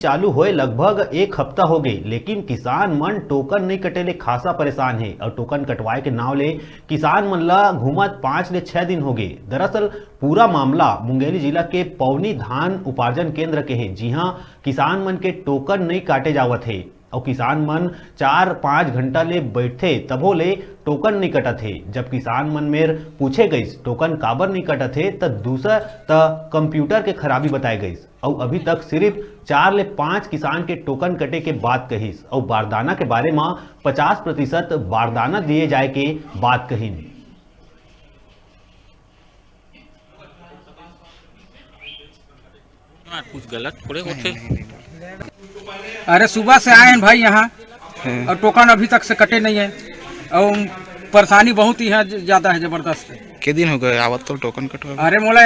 चालू होए लगभग एक हफ्ता हो गए, लेकिन किसान मन टोकन नहीं कटे ले खासा परेशान है। और टोकन कटवाए के नाव ले किसान मन ला घूमत 5 ले 6 दिन हो गए। दरअसल पूरा मामला मुंगेली जिला के पौनी धान उपार्जन केंद्र के है, जी हाँ, किसान मन के टोकन नहीं काटे जावत है। और किसान मन 4-5 घंटा ले बैठे तभो ले टोकन नहीं कटत थे। जब किसान मन मेर पूछे गई टोकन काबर नहीं कटत थे, तब दूसरा कंप्यूटर के खराबी बताए गई। और अभी तक सिर्फ 4 ले 5 किसान के टोकन कटे के बात कहिस। और बारदाना के बारे में 50% बारदाना दिए जाए के बात कही। कुछ गलत थोड़े होते। अरे सुबह से आए हैं भाई यहाँ, और टोकन अभी तक से कटे नहीं है, और परेशानी बहुत ही है, ज्यादा है, जबरदस्त। के दिन हो गए आवत तो टोकन कटवा? अरे मोला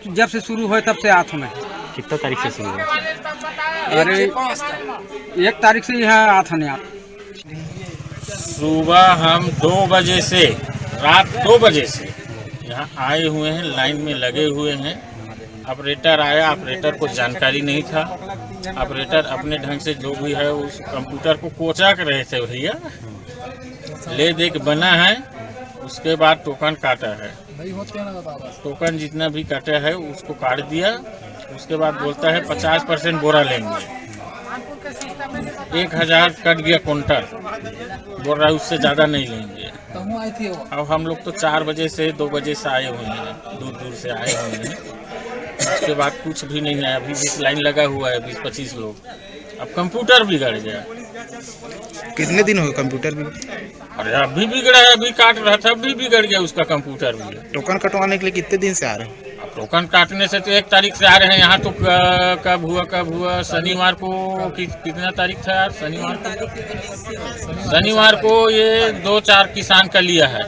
जब से शुरू हुए तब से आत हमें। कितना तारीख से शुरू हुआ? अरे 1 तारीख से यहाँ आत हमें। आप सुबह हम 2 बजे से रात 2 बजे से यहाँ आए हुए हैं, लाइन में लगे हुए हैं। ऑपरेटर आया, ऑपरेटर को जानकारी नहीं था। ऑपरेटर अपने ढंग से जो भी है उस कंप्यूटर को कोचा कर रहे थे, भैया ले दे के बना है। उसके बाद टोकन काटा है, टोकन जितना भी काटा है उसको काट दिया। उसके बाद बोलता है 50% बोरा लेंगे। 1000 कट गया कुंटल, बोल रहा है उससे ज़्यादा नहीं लेंगे। अब हम लोग तो 4 बजे से 2 बजे से आए हुए हैं, दूर दूर से आए हुए हैं। उसके बाद कुछ भी नहीं है। अभी 20 लाइन लगा हुआ है, 20-25 लोग। अब कंप्यूटर बिगड़ गया। कितने दिन हो गए कंप्यूटर भी? अरे अभी बिगड़ा है, अभी काट रहा था, अभी बिगड़ गया उसका कंप्यूटर भी। टोकन कटवाने के लिए कितने दिन से आ रहे हैं? अब टोकन काटने से तो 1 तारीख से आ रहे हैं यहाँ। तो कब हुआ शनिवार को, कितना तारीख था यार? शनिवार को ये 2-4 किसान का लिया है।